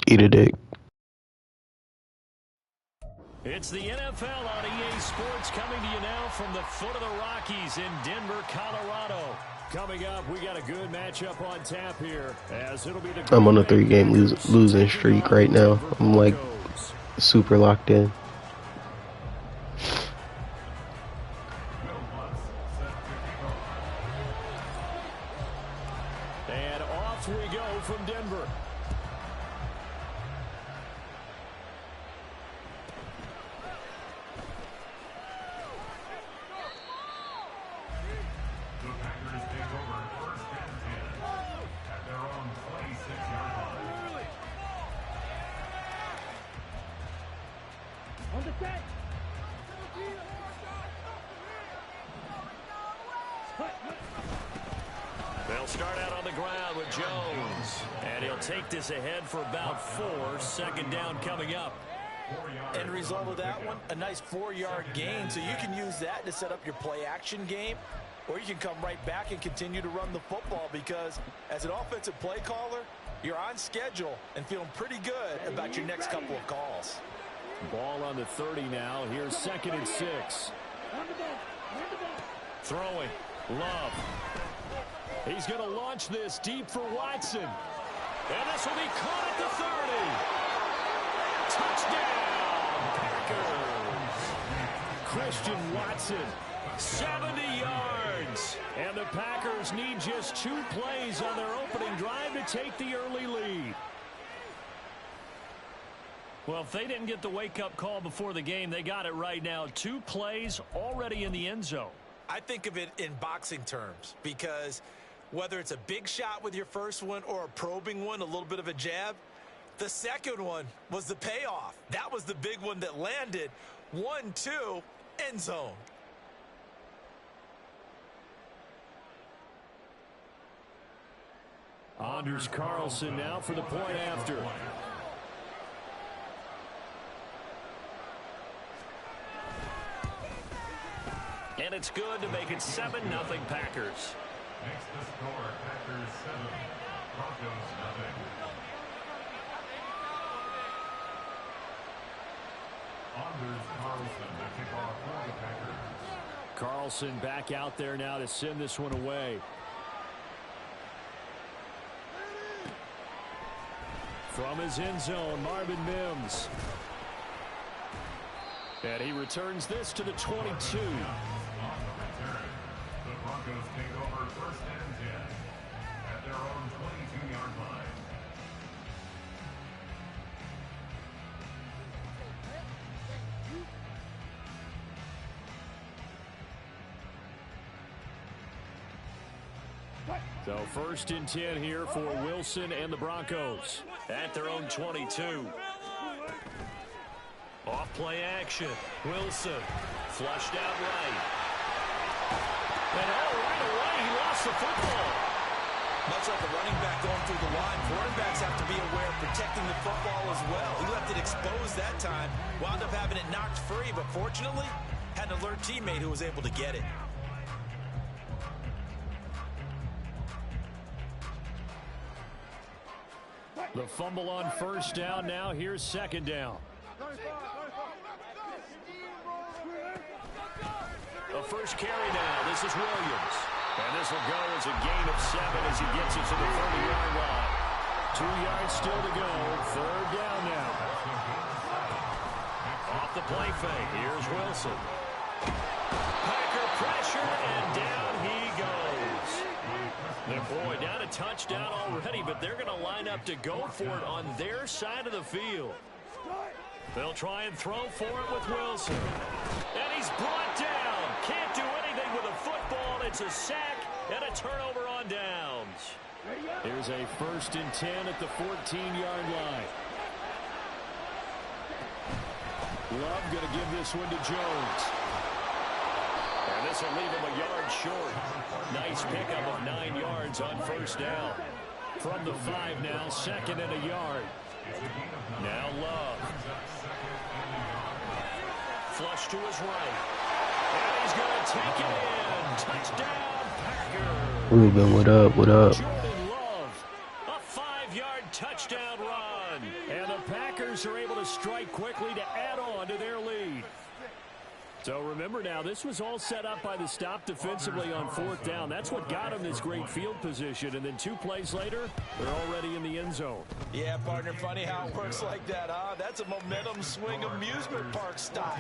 Eat a dick. It's the NFL on EA Sports coming to you now from the foot of the Rockies in Denver, Colorado. Coming up, we got a good matchup on tap here, as it'll be the I'm on a 3-game losing streak right now. I'm like super locked in. And off we go from Denver. They'll start out on the ground with Jones, and he'll take this ahead for about 4. Second down coming up. End result of that one, a nice 4-yard gain, so you can use that to set up your play-action game, or you can come right back and continue to run the football, because as an offensive play caller, you're on schedule and feeling pretty good about your next couple of calls. Ball on the 30 now. Here's 2nd and 6. Throwing. Love. He's going to launch this deep for Watson. And this will be caught at the 30. Touchdown, Packers. Christian Watson, 70 yards. And the Packers need just 2 plays on their opening drive to take the early lead. Well, if they didn't get the wake-up call before the game, they got it right now. 2 plays already in the end zone. I think of it in boxing terms, because whether it's a big shot with your first one or a probing one, a little bit of a jab, the second one was the payoff. That was the big one that landed. 1-2, end zone. Anders Carlson now for the point after. And it's good to make it 7-0 Packers. Makes the score Packers 7, Broncos nothing. Anders Carlson to kick off for the Packers. Carlson back out there now to send this one away. From his end zone, Marvin Mims. And he returns this to the 22. The Broncos take over 1st and 10 at their own 22-yard line. So 1st and 10 here for Wilson and the Broncos at their own 22. Off play action. Wilson flushed out right. And right away, he lost the football. Much like a running back going through the line, quarterbacks have to be aware of protecting the football as well. He left it exposed that time, wound up having it knocked free, but fortunately, had an alert teammate who was able to get it. The fumble on 1st down. Now here's 2nd down. The first carry now. This is Williams. And this will go as a gain of 7 as he gets it to the 30-yard line. 2 yards still to go. 3rd down now. Off the play fake. Here's Wilson. Packer pressure, and down he goes. Boy, down a touchdown already, but they're going to line up to go for it on their side of the field. They'll try and throw for it with Wilson. And he's brought down. Can't do anything with a football. It's a sack and a turnover on downs. Here's a 1st and 10 at the 14-yard line. Love going to give this one to Jones. And this will leave him a yard short. Nice pickup of 9 yards on 1st down. From the 5 now, 2nd and a yard. Now Love. Flush to his right. And he's going to take it in. Touchdown, Packers. Ruben, what up? What up? Jordan Love, a 5-yard touchdown run. And quickly to add on to their lead. So remember now, this was all set up by the stop defensively on 4th down. That's what got them this great field position. And then 2 plays later, they're already in the end zone. Yeah, partner, funny how it works like that, huh? That's a momentum swing amusement park style.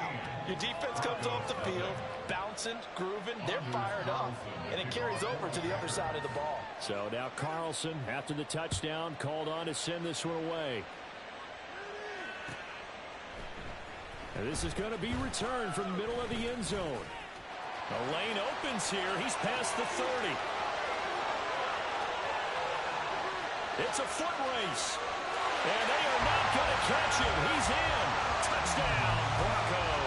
Your defense comes off the field, bouncing, grooving, they're fired up. And it carries over to the other side of the ball. So now Carlson, after the touchdown, called on to send this one away. And this is going to be returned from the middle of the end zone. The lane opens here. He's past the 30. It's a foot race. And they are not going to catch him. He's in. Touchdown, Broncos.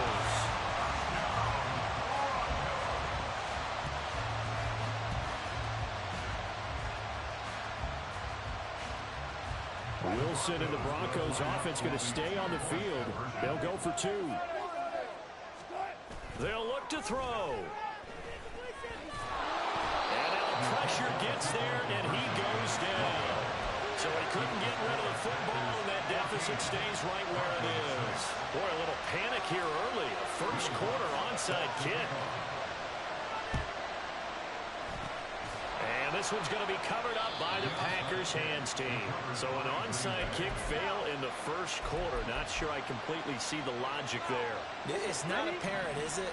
Wilson and the Broncos offense going to stay on the field. They'll go for 2. They'll look to throw. And now the pressure gets there, and he goes down. So he couldn't get rid of the football, and that deficit stays right where it is. Boy, a little panic here early. A first quarter onside kick. And this one's going to be covered up by the Packers hands team. So an onside kick fail in the first quarter. Not sure I completely see the logic there. It's not apparent, is it?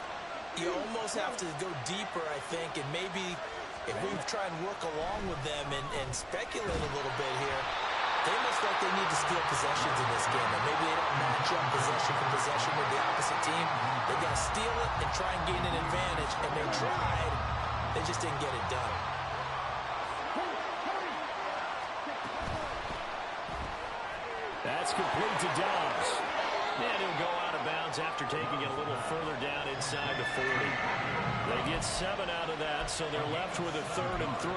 You almost have to go deeper, I think, and maybe if we try and work along with them and speculate a little bit here, they must like they need to steal possessions in this game. And maybe they don't match up possession for possession with the opposite team. They got to steal it and try and gain an advantage. And they tried. They just didn't get it done. That's complete to Dobbs. And he'll go out of bounds after taking it a little further down inside the 40. They get 7 out of that, so they're left with a 3rd and 3.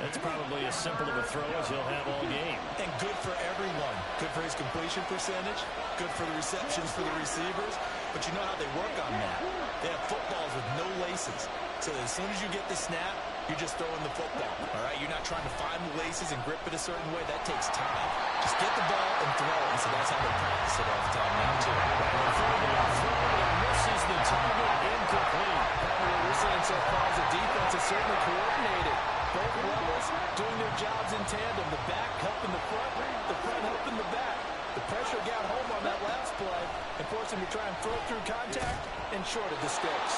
That's probably as simple of a throw as he'll have all game. And good for everyone. Good for his completion percentage. Good for the receptions for the receivers. But you know how they work on that. They have footballs with no laces. So as soon as you get the snap, you're just throwing the football. All right? You're not trying to find the laces and grip it a certain way. That takes time. Just get the ball and throw it. So that's how they practice it all the time now, too. And misses the target, incomplete. What we're seeing so far is the defense is certainly coordinated. Both levels doing their jobs in tandem. The back helping the front helping the back. The pressure got home on that last play and forced him to try and throw through contact and short of the sticks.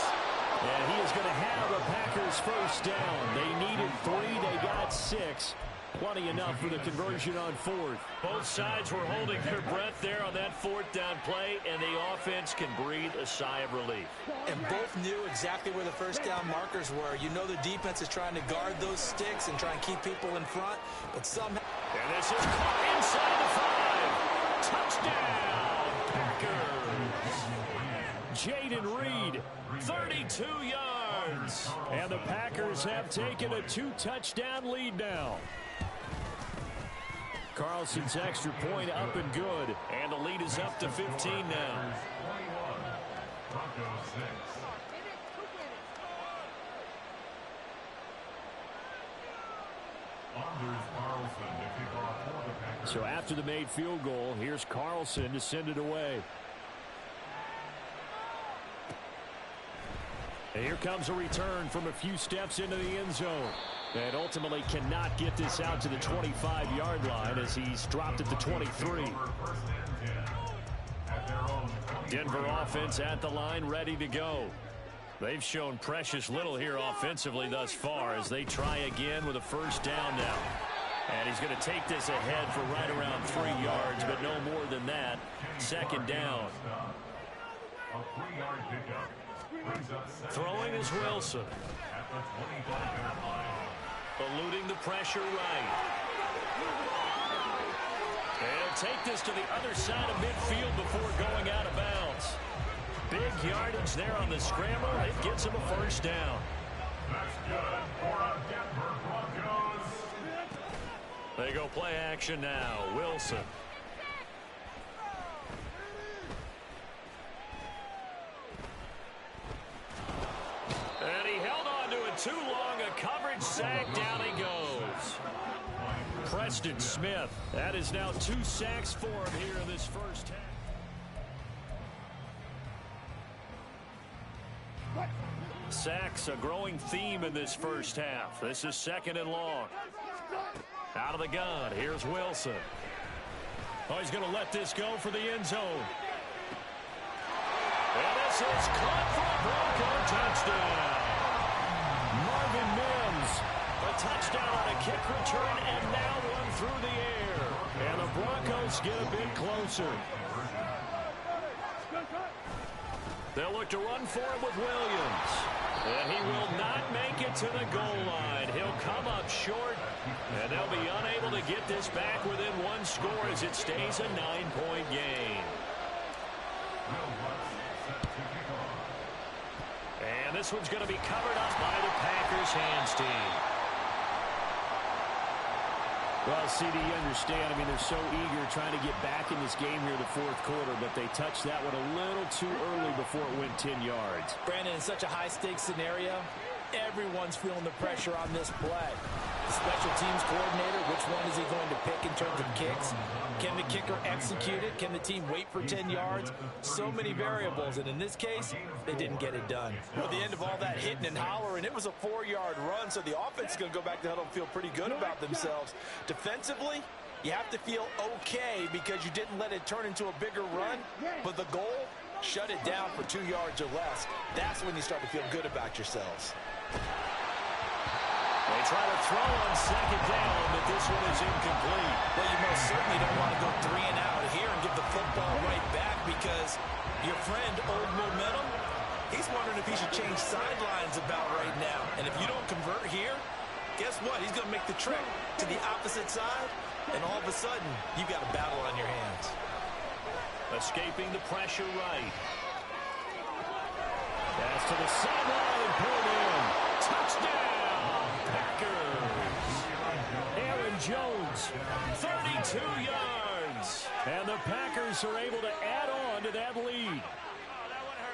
And he is going to have a Packers first down. They needed 3. They got 6. Plenty enough for the conversion on 4th. Both sides were holding their breath there on that 4th down play, and the offense can breathe a sigh of relief. And both knew exactly where the first down markers were. You know the defense is trying to guard those sticks and try and keep people in front, but somehow... And this is caught inside the 5. Touchdown, Packers. Jaden Reed, 32 yards. And the Packers have taken a 2-touchdown lead now. Carlson's extra point up and good. And the lead is up to 15 now. So after the made field goal, here's Carlson to send it away. And here comes a return from a few steps into the end zone. And ultimately cannot get this out to the 25-yard line as he's dropped at the 23. Denver offense at the line, ready to go. They've shown precious little here offensively thus far as they try again with a first down now. And he's going to take this ahead for right around 3 yards, but no more than that. Second down. Throwing is Wilson. Eluding the pressure right. And take this to the other side of midfield before going out of bounds. Big yardage there on the scramble. It gets him a first down. That's good for Denver Broncos. They go play action now. Wilson. And he held on to it too long. A coverage sack. Down he goes. Preston Smith. That is now 2 sacks for him here in this first half. Sacks, a growing theme in this first half. This is 2nd and long. Out of the gun, here's Wilson. Oh, he's going to let this go for the end zone. And this is caught for a Bronco touchdown. Marvin Mims, a touchdown on a kick return, and now one through the air. And the Broncos get a bit closer. They'll look to run for him with Williams. And he will not make it to the goal line. He'll come up short, and they'll be unable to get this back within one score as it stays a 9-point game. And this one's going to be covered up by the Packers hands team. Well, CD, you understand. I mean, they're so eager trying to get back in this game here in the 4th quarter, but they touched that one a little too early before it went 10 yards. Brandon, in such a high-stakes scenario, everyone's feeling the pressure on this play. The special teams coordinator, which one is he going to pick in terms of kicks? Can the kicker execute it? Can the team wait for 10 yards? So many variables, and in this case, they didn't get it done. Well, at the end of all that hitting and hollering, it was a 4-yard run, so the offense is going to go back to huddle and feel pretty good about themselves. Defensively, you have to feel okay because you didn't let it turn into a bigger run, but the goal, shut it down for 2 yards or less. That's when you start to feel good about yourselves. They try to throw on 2nd down, but this one is incomplete. Well, you most certainly don't want to go 3 and out here and give the football right back because your friend, Old Momentum, he's wondering if he should change sidelines about right now. And if you don't convert here, guess what? He's going to make the trek to the opposite side, and all of a sudden, you've got a battle on your hands. Escaping the pressure right. Pass to the sideline and pulled in. Touchdown! Packers. Aaron Jones, 32 yards. And the Packers are able to add on to that lead.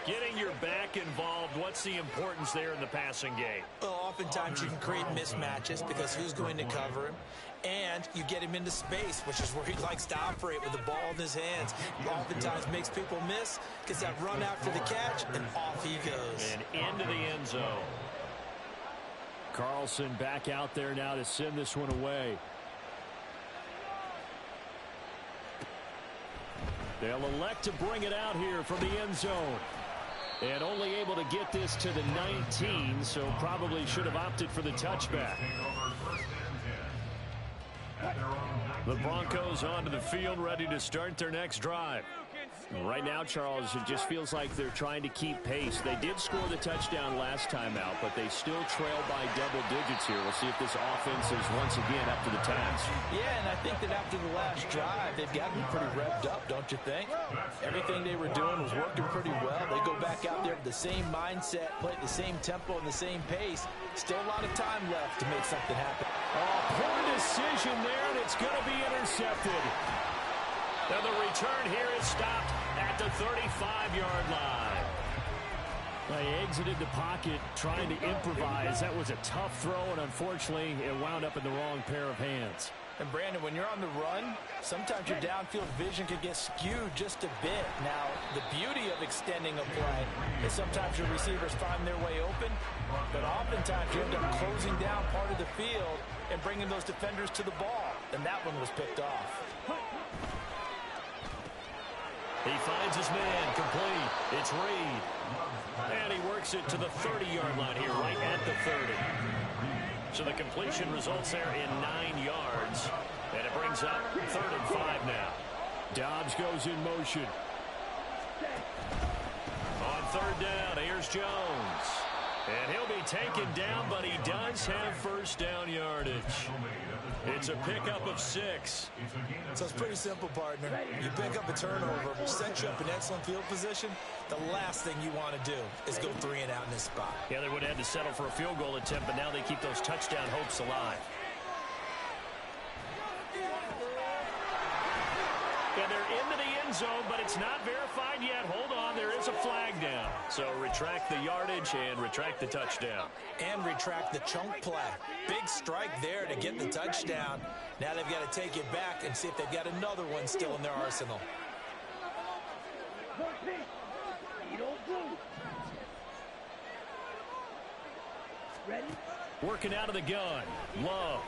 Getting your back involved, what's the importance there in the passing game? Well, oftentimes you can create mismatches because who's going to cover him? And you get him into space, which is where he likes to operate with the ball in his hands. Oftentimes makes people miss, gets that run after the catch, and off he goes. And into the end zone. Carlson back out there now to send this one away. They'll elect to bring it out here from the end zone. And only able to get this to the 19, so probably should have opted for the touchback. The Broncos onto the field, ready to start their next drive. Right now, Charles, it just feels like they're trying to keep pace. They did score the touchdown last time out, but they still trail by double digits here. We'll see if this offense is once again up to the task. Yeah, and I think that after the last drive, they've gotten pretty revved up, don't you think? Everything they were doing was working pretty well. They go back out there with the same mindset, play at the same tempo and the same pace. Still a lot of time left to make something happen. Oh, poor decision there, and it's going to be intercepted. Now the return here is stopped at the 35-yard line. They exited the pocket trying to improvise. That was a tough throw, and unfortunately, it wound up in the wrong pair of hands. And Brandon, when you're on the run, sometimes your downfield vision can get skewed just a bit. Now, the beauty of extending a play is sometimes your receivers find their way open, but oftentimes you end up closing down part of the field and bringing those defenders to the ball, and that one was picked off. He finds his man, complete. It's Reed. And he works it to the 30-yard line here, right at the 30. So the completion results there in 9 yards. And it brings up 3rd and 5 now. Dobbs goes in motion. On 3rd down, here's Jones. And he'll be taken down, but he does have first down yardage. It's a pickup of 6. So it's pretty simple, partner. You pick up a turnover, set you up in excellent field position. The last thing you want to do is go 3 and out in this spot. Yeah, they would have had to settle for a field goal attempt, but now they keep those touchdown hopes alive. Yeah, they're into the end zone, but it's not verified yet. Hold on, there is a flag down. So retract the yardage and retract the touchdown. And retract the chunk play. Big strike there to get the touchdown. Now they've got to take it back and see if they've got another one still in their arsenal. Working out of the gun. Love.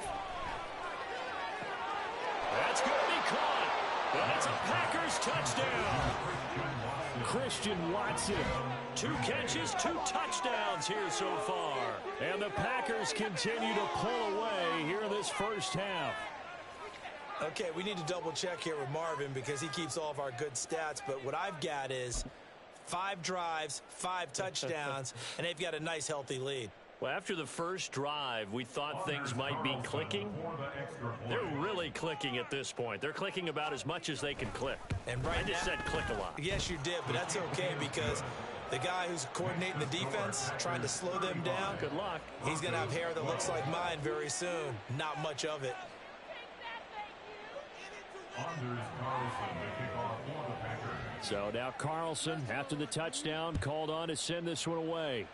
That's going to be caught. And it's a Packers touchdown. Christian Watson. 2 catches, 2 touchdowns here so far. And the Packers continue to pull away here in this first half. Okay, we need to double check here with Marvin because he keeps all of our good stats. But what I've got is 5 drives, 5 touchdowns, and they've got a nice healthy lead. Well, after the first drive, we thought things might be clicking. They're really clicking at this point. They're clicking about as much as they can click. And right I just said click a lot. Yes, you did, but that's okay because the guy who's coordinating the defense, trying to slow them down, good luck. He's going to have hair that looks like mine very soon. Not much of it. So now Carlson, after the touchdown, called on to send this one away.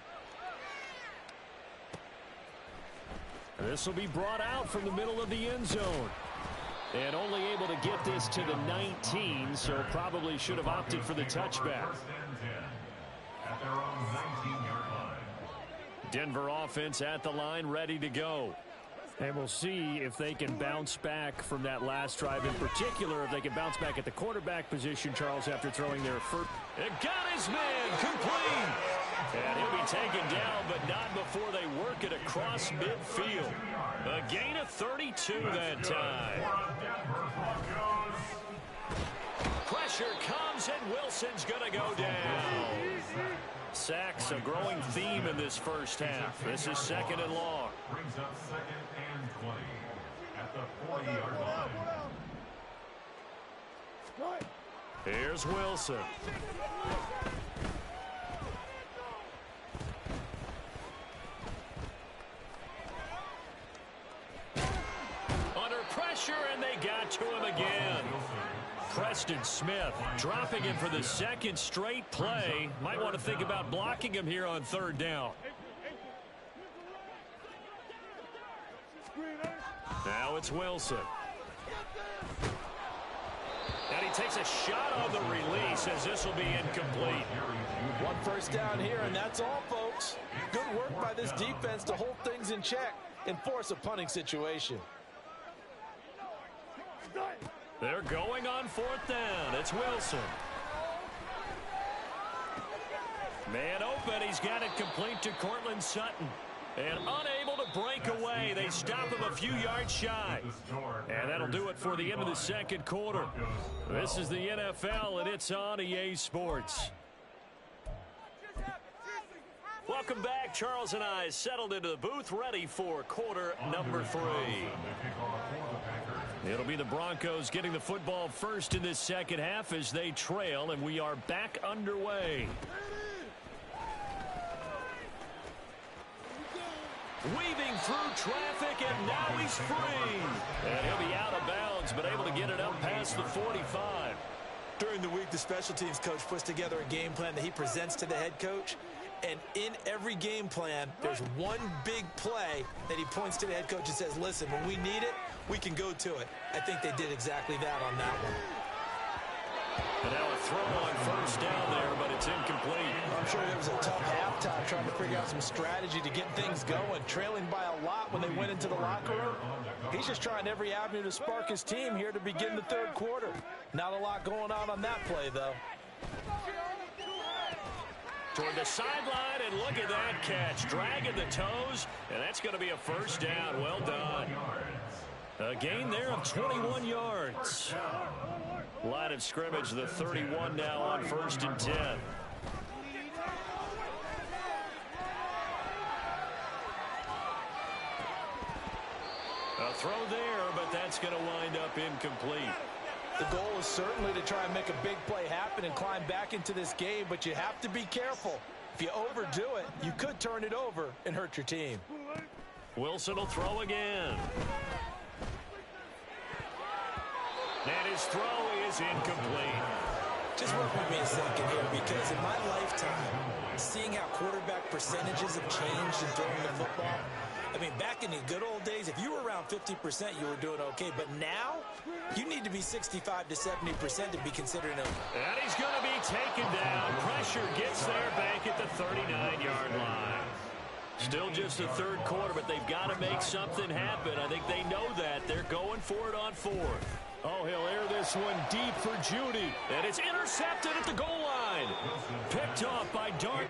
This will be brought out from the middle of the end zone. And only able to get this to the 19, so probably should have opted for the touchback. Denver offense at the line, ready to go. And we'll see if they can bounce back from that last drive. In particular, if they can bounce back at the quarterback position, Charles, after throwing their first. It got his man complete. And he'll be taken down, but not before they work it across midfield. A gain of 32 that time. Pressure comes, and Wilson's going to go down. Sacks, a growing theme in this first half. This is 2nd and long. Brings up 2nd and 20 at the 40-yard line. Here's Wilson. Under pressure, and they got to him again. Preston Smith dropping him for the 2nd straight play. Might want to think about blocking him here on 3rd down. Now it's Wilson. And he takes a shot on the release as this will be incomplete. 1 first down here, and that's all, folks. Good work by this defense to hold things in check and force a punting situation. They're going on 4th down. It's Wilson. Man open. He's got it complete to Cortland Sutton. And unable to break away. They stop him a few yards shy. And that'll do it for the end of the 2nd quarter. This is the NFL, and it's on EA Sports. Welcome back. Charles and I settled into the booth, ready for quarter number 3. It'll be the Broncos getting the football first in this 2nd half as they trail, and we are back underway. Weaving through traffic, and now he's free. And he'll be out of bounds, but able to get it up past the 45. During the week, the special teams coach puts together a game plan that he presents to the head coach. And in every game plan, there's one big play that he points to the head coach and says, listen, when we need it, we can go to it. I think they did exactly that on that one. And now a throw on 1st down there, but it's incomplete. I'm sure it was a tough halftime trying to figure out some strategy to get things going, trailing by a lot when they went into the locker room. He's just trying every avenue to spark his team here to begin the 3rd quarter. Not a lot going on that play, though. Toward the sideline, and look at that catch. Dragging the toes, and that's going to be a 1st down. Well done. A gain there of 21 yards. Line of scrimmage, the 31 now on 1st and 10. A throw there, but that's going to wind up incomplete. The goal is certainly to try and make a big play happen and climb back into this game, but you have to be careful. If you overdo it, you could turn it over and hurt your team. Wilson will throw again. And his throw is incomplete. Just work with me a second here, because in my lifetime, seeing how quarterback percentages have changed in throwing the football, I mean, back in the good old days, if you were around 50%, you were doing okay. But now, you need to be 65 to 70% to be considered an. And he's going to be taken down. Pressure gets there back at the 39-yard line. Still just the third quarter, but they've got to make something happen. I think they know that. They're going for it on fourth. Oh, he'll air this one deep for Judy. And it's intercepted at the goal line. Picked off by Dart.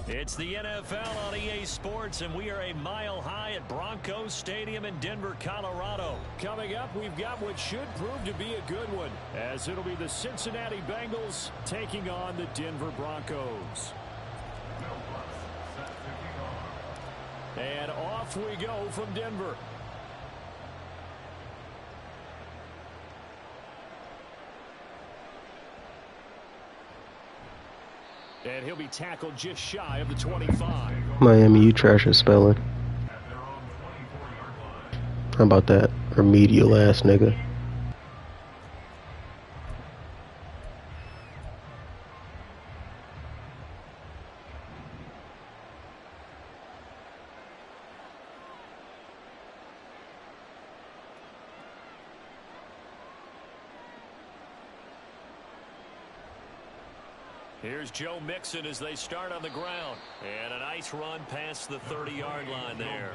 It's the NFL on EA Sports, and we are a mile high at Broncos Stadium in Denver, Colorado. Coming up, we've got what should prove to be a good one, as it'll be the Cincinnati Bengals taking on the Denver Broncos. And off we go from Denver. And he'll be tackled just shy of the 25. Miami, you trash at spelling. How about that? Remedial ass nigga. Here's Joe Mixon as they start on the ground. And a nice run past the 30-yard line there.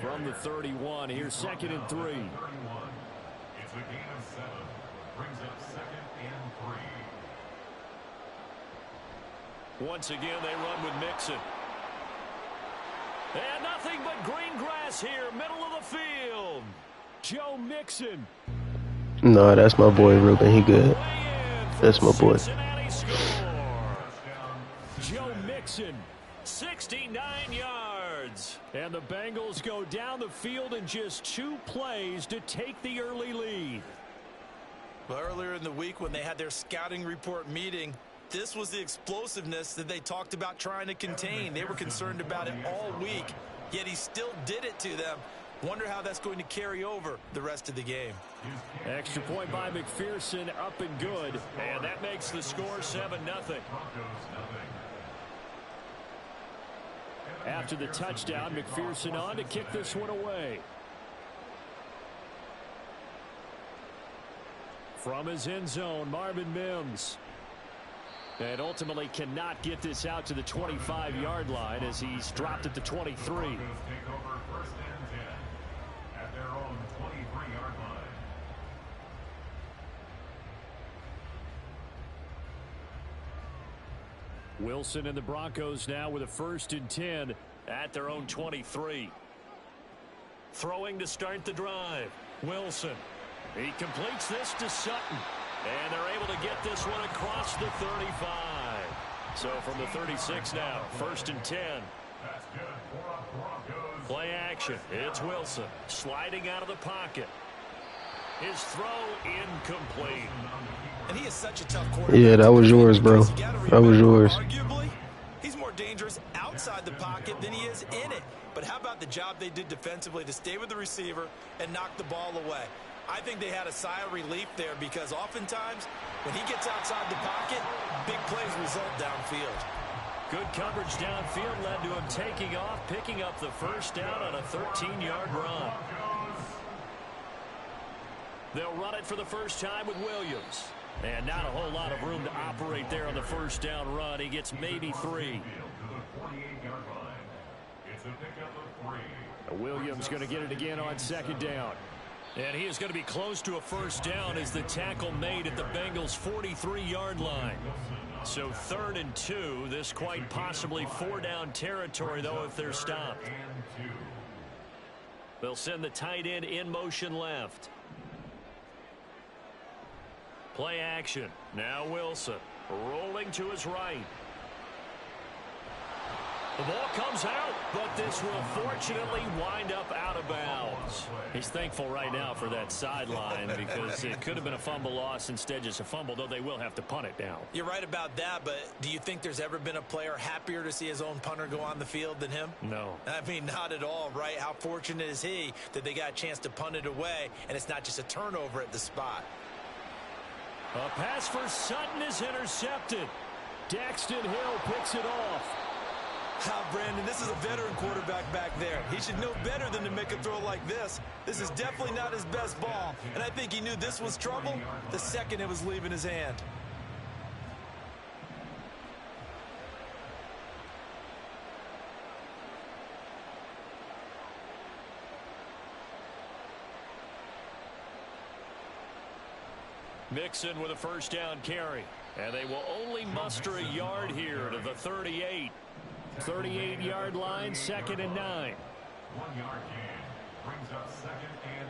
From the 31, here's 2nd and 3. It's a gain of 7. Brings up 2nd and 3. Once again, they run with Mixon. And nothing but green grass here, middle of the field. Joe Mixon. No, that's my boy Ruben. He good. That's my boy. Joe Mixon. 69 yards. And the Bengals go down the field in just 2 plays to take the early lead. Well, earlier in the week when they had their scouting report meeting, this was the explosiveness that they talked about trying to contain. They were concerned about it all week, yet he still did it to them. Wonder how that's going to carry over the rest of the game. Extra point by McPherson, up and good. And that makes the score 7-0. After the touchdown, McPherson on to kick this one away. From his end zone, Marvin Mims. And ultimately cannot get this out to the 25-yard line as he's dropped at the 23. Wilson and the Broncos now with a 1st and 10 at their own 23. Throwing to start the drive. Wilson. He completes this to Sutton. And they're able to get this one across the 35. So from the 36 now, 1st and 10. Play action. It's Wilson sliding out of the pocket. His throw incomplete. And he is such a tough quarterback. Yeah, that was yours, bro. That was yours. Arguably, he's more dangerous outside the pocket than he is in it. But how about the job they did defensively to stay with the receiver and knock the ball away? I think they had a sigh of relief there because oftentimes when he gets outside the pocket, big plays result downfield. Good coverage downfield led to him taking off, picking up the 1st down on a 13-yard run. They'll run it for the first time with Williams. And not a whole lot of room to operate there on the 1st down run. He gets maybe 3. Williams going to get it again on 2nd down. And he is going to be close to a 1st down as the tackle made at the Bengals' 43-yard line. So 3rd and 2. This quite possibly 4-down territory, though, if they're stopped. They'll send the tight end in motion left. Play action. Now Wilson rolling to his right. The ball comes out, but this will fortunately wind up out of bounds. He's thankful right now for that sideline because it could have been a fumble loss, instead just a fumble, though they will have to punt it down. You're right about that, but do you think there's ever been a player happier to see his own punter go on the field than him? No. I mean, not at all, right? How fortunate is he that they got a chance to punt it away, and it's not just a turnover at the spot. A pass for Sutton is intercepted. Daxton Hill picks it off. Brandon, this is a veteran quarterback back there. He should know better than to make a throw like this. This is definitely not his best ball, and I think he knew this was trouble the second it was leaving his hand. Mixon with a first down carry. And they will only muster a yard here to the 38. 38-yard line, 2nd and 9. 1 yard gain brings up 2nd and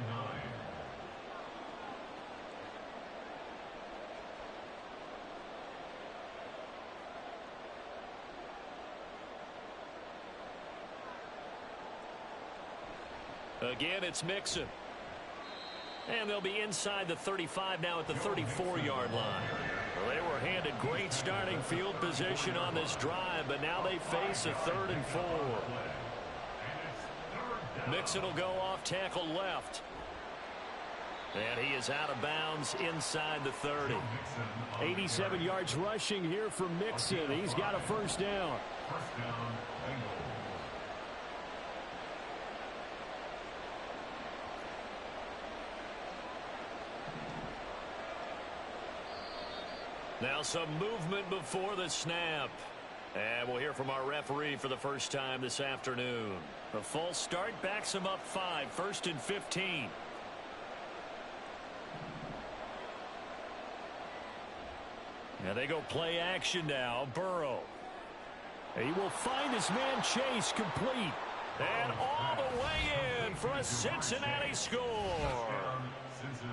9. Again, it's Mixon. And they'll be inside the 35 now at the 34-yard line. Well, they were handed great starting field position on this drive, but now they face a 3rd and 4. Mixon will go off tackle left. And he is out of bounds inside the 30. 87 yards rushing here from Mixon. He's got a first down. First down, Bengals. Now some movement before the snap. And we'll hear from our referee for the first time this afternoon. A false start backs him up 5, 1st and 15. Now they go play action now. Burrow. He will find his man Chase complete. And all the way in for a Cincinnati score.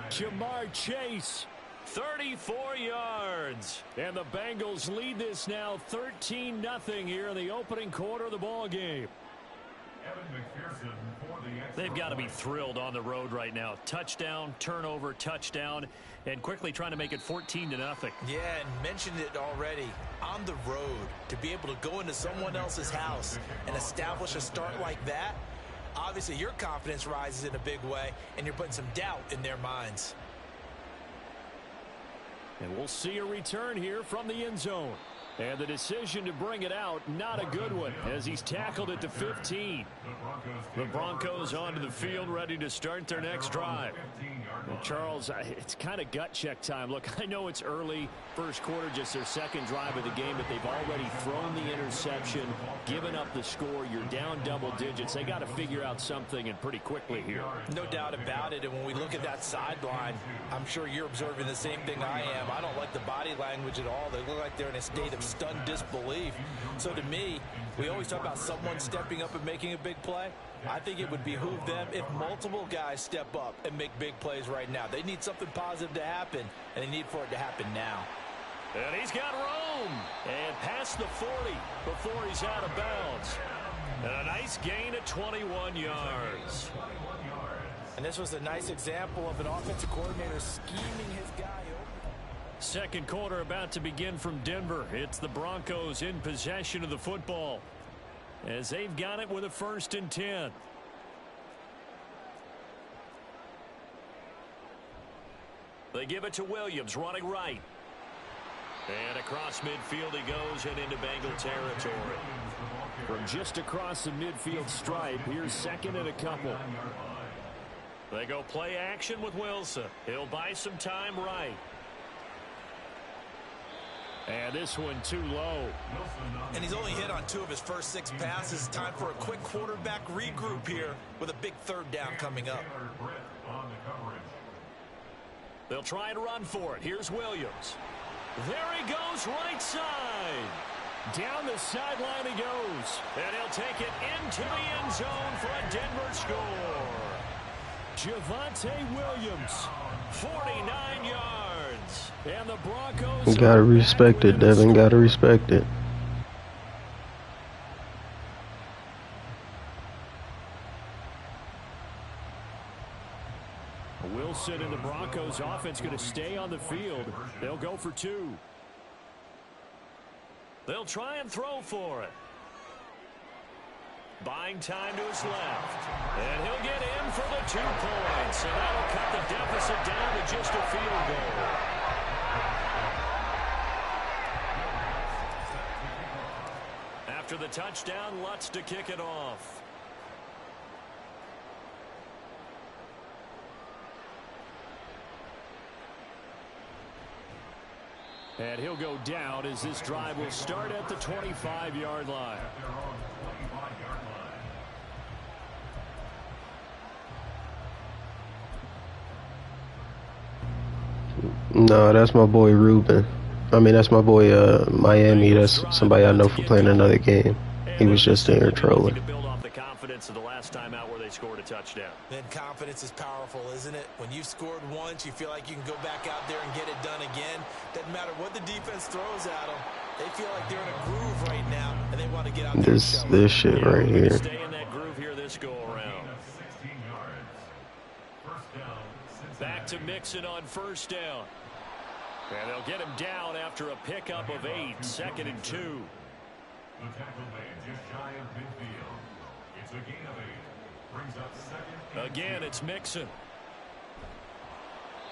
Jamar Chase. 34 yards. And the Bengals lead this now 13-0 here in the opening quarter of the ball game. They've got to be thrilled on the road right now. Touchdown, turnover, touchdown, and quickly trying to make it 14-0. Yeah, and mentioned it already. On the road, to be able to go into someone else's house and establish a start like that, obviously your confidence rises in a big way, and you're putting some doubt in their minds. And we'll see a return here from the end zone. And the decision to bring it out, not a good one, as he's tackled at the 15. The Broncos onto the field, ready to start their next drive. Well, Charles, it's kind of gut check time. Look, I know it's early, first quarter, just their second drive of the game, but they've already thrown the interception, given up the score. You're down double digits. They got to figure out something, and pretty quickly here. No doubt about it, and when we look at that sideline, I'm sure you're observing the same thing I am. I don't like the body language at all. They look like they're in a state of stunned disbelief. So to me, we always talk about someone stepping up and making a big play. I think it would behoove them if multiple guys step up and make big plays right now. They need something positive to happen, and they need for it to happen now. And he's got room. And past the 40 before he's out of bounds. And a nice gain of 21 yards. And this was a nice example of an offensive coordinator scheming his guy over. Second quarter about to begin from Denver. It's the Broncos in possession of the football, as they've got it with a 1st and 10. They give it to Williams, running right. And across midfield he goes and into Bengal territory. From just across the midfield stripe, here's 2nd and a couple. They go play action with Wilson. He'll buy some time right. And this one too low. And he's only hit on 2 of his first 6 passes. Time for a quick quarterback regroup here with a big 3rd down coming up. They'll try and run for it. Here's Williams. There he goes, right side. Down the sideline he goes. And he'll take it into the end zone for a Denver score. Javonte Williams, 49 yards. And the Broncos... You gotta respect it, Devin. Gotta respect it. Wilson and the Broncos offense going to stay on the field. They'll go for 2. They'll try and throw for it. Buying time to his left. And he'll get in for the 2 points. And that'll cut the deficit down to just a field goal. After the touchdown, Lutz to kick it off. And he'll go down as this drive will start at the 25-yard line. No, that's my boy Ruben. I mean, that's my boy Miami. That's somebody I know from playing another game. He was just there trolling. To build off the confidence of the last time out where they scored a touchdown. Man, confidence is powerful, isn't it? When you've scored once, you feel like you can go back out there and get it done again. Doesn't matter what the defense throws at them. They feel like they're in a groove right now, and they want to get out there. This shit right here. Stay in that groove here this go around. Back to Mixon on first down. And they'll get him down after a pickup of 8, 2nd and 2. The tackle made just shy of midfield. It's a gain of 8. Brings up 2nd. Again, it's Mixon.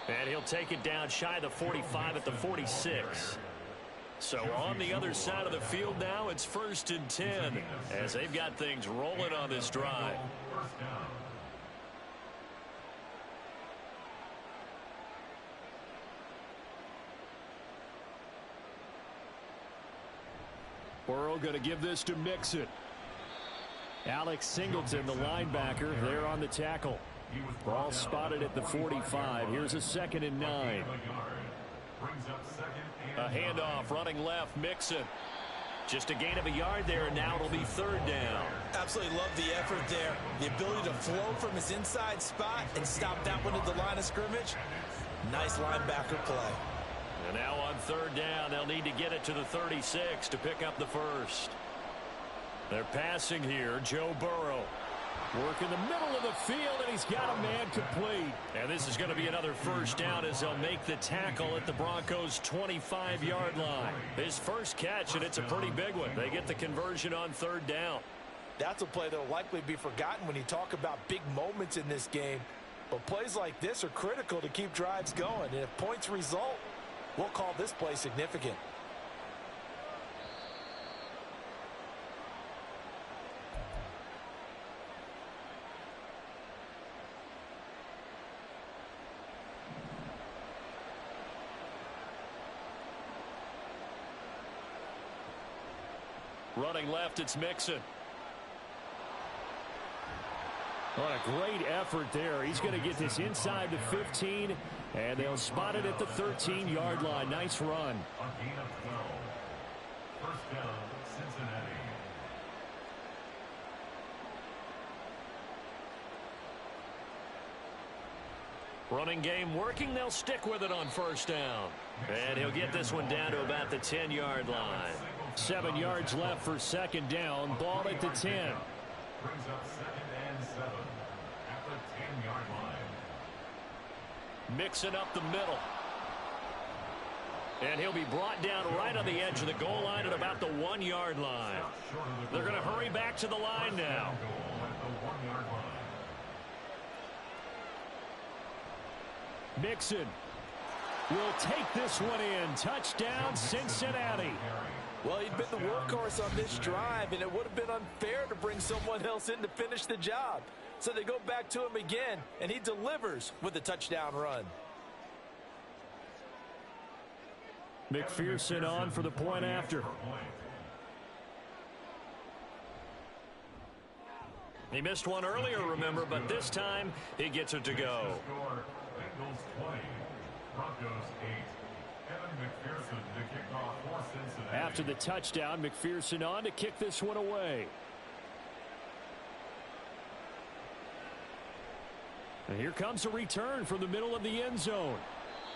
And he'll take it down shy of the 45 at the 46. So on the other side of the field now, it's 1st and 10 as they've got things rolling on this drive. First down. Burrow going to give this to Mixon. Alex Singleton, the linebacker, there on the tackle. Ball spotted at the 45. Here's a 2nd and 9. A handoff running left, Mixon. Just a gain of a yard there, and now it'll be 3rd down. Absolutely love the effort there. The ability to flow from his inside spot and stop that one at the line of scrimmage. Nice linebacker play. And now on 3rd down, they'll need to get it to the 36 to pick up the 1st. They're passing here, Joe Burrow. Work in the middle of the field, and he's got a man complete. And this is going to be another 1st down as they'll make the tackle at the Broncos' 25-yard line. His first catch, and it's a pretty big one. They get the conversion on 3rd down. That's a play that will likely be forgotten when you talk about big moments in this game. But plays like this are critical to keep drives going. And if points result, we'll call this play significant. Running left, it's Mixon. What a great effort there. He's going to get this inside the 15, and they'll spot it at the 13-yard line. Nice run. A gain of 12. First down, Cincinnati. Running game working. They'll stick with it on 1st down. And he'll get this one down to about the 10-yard line. 7 yards left for 2nd down. Ball at the 10. Brings up 2nd and 7 at the 10-yard line. Mixing up the middle. And he'll be brought down right on the edge of the goal line at about the 1-yard line. They're going to hurry back to the line now. Mixon will take this one in. Touchdown, Cincinnati. Well, he'd been the workhorse on this drive, and it would have been unfair to bring someone else in to finish the job. So they go back to him again, and he delivers with a touchdown run. McPherson on for the point after. He missed one earlier, remember, but this time he gets it to go. Bengals 20, Broncos 8. Evan McPherson to kick off for Cincinnati. After the touchdown, McPherson on to kick this one away. And here comes a return from the middle of the end zone.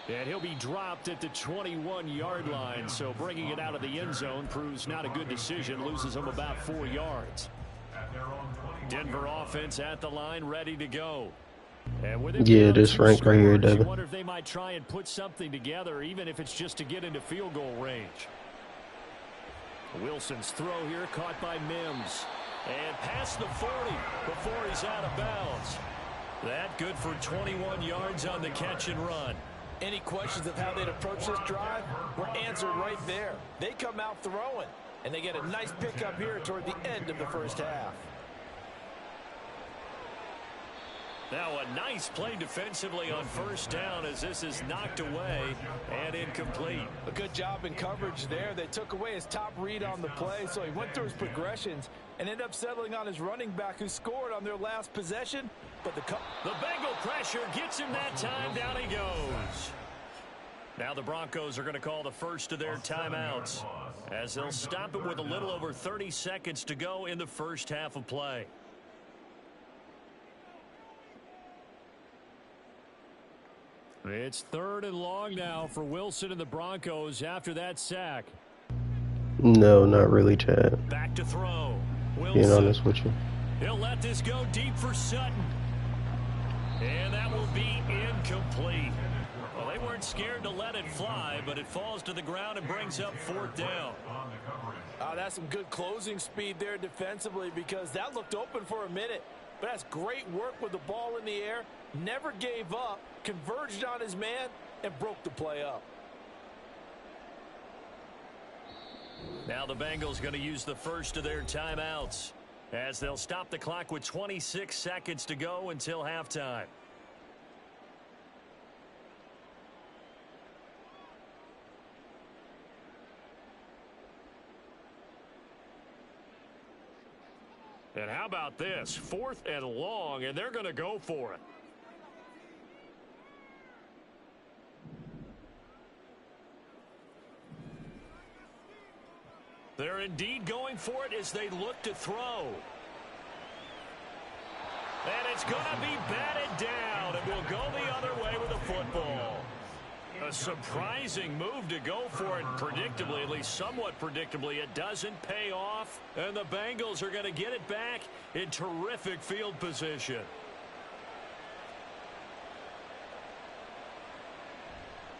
And he'll be dropped at the 21-yard line, so bringing it out of the end zone proves not a good decision, loses him about 4 yards. At their own 21. Denver offense at the line, ready to go. And with it being Yeah, up this 2 rank right here, scores, you Devin. wonder if they might try and put something together, even if it's just to get into field goal range. Wilson's throw here caught by Mims. And past the 40 before he's out of bounds. That good for 21 yards on the catch and run. Any questions of how they'd approach this drive were answered right there. They come out throwing, and they get a nice pickup here toward the end of the first half. Now a nice play defensively on first down as this is knocked away and incomplete. A good job in coverage there. They took away his top read on the play, so he went through his progressions and ended up settling on his running back who scored on their last possession. But the Bengal pressure gets him that time. Down he goes. Now the Broncos are going to call the first of their timeouts as they'll stop it with a little over 30 seconds to go in the first half of play. It's 3rd and long now for Wilson and the Broncos after that sack. No, not really, Chad. Back to throw. Being Wilson. honest with you. He'll let this go deep for Sutton. And that will be incomplete. Well, they weren't scared to let it fly, but it falls to the ground and brings up 4th down. that's some good closing speed there defensively because that looked open for a minute. But that's great work with the ball in the air. Never gave up, converged on his man, and broke the play up. Now the Bengals going to use the first of their timeouts as they'll stop the clock with 26 seconds to go until halftime. And how about this? 4th and long, and they're going to go for it. They're indeed going for it as they look to throw. And it's going to be batted down, and will go the other way with the football. A surprising move to go for it predictably, at least somewhat predictably. It doesn't pay off, and the Bengals are going to get it back in terrific field position.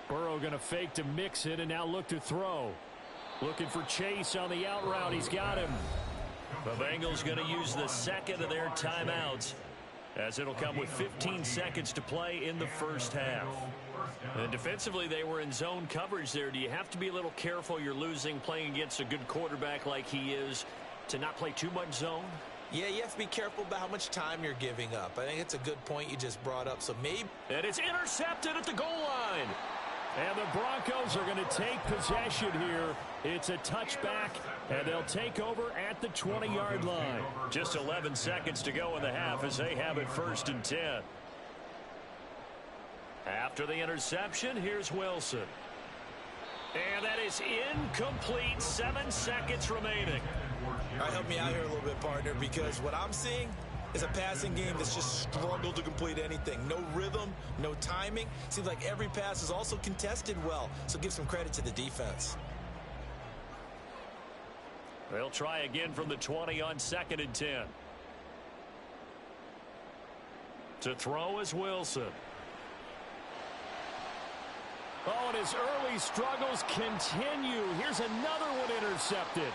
Burrow going to fake to mix it and now look to throw. Looking for Chase on the out route. He's got him. The Bengals going to use the second of their timeouts as it'll come with 15 seconds to play in the first half. And defensively, they were in zone coverage there. Do you have to be a little careful? You're losing playing against a good quarterback like he is to not play too much zone? Yeah, you have to be careful about how much time you're giving up. I think it's a good point you just brought up. So maybe. And it's intercepted at the goal line. And the Broncos are going to take possession here. It's a touchback, and they'll take over at the 20-yard line. Just 11 seconds to go in the half as they have it 1st and 10. After the interception, here's Wilson. And that is incomplete. 7 seconds remaining. All right, help me out here a little bit, partner, because what I'm seeing is a passing game that's just struggled to complete anything. No rhythm, no timing. Seems like every pass is also contested well, so give some credit to the defense. They'll try again from the 20 on 2nd and 10. To throw is Wilson. Oh, and his early struggles continue. Here's another one intercepted.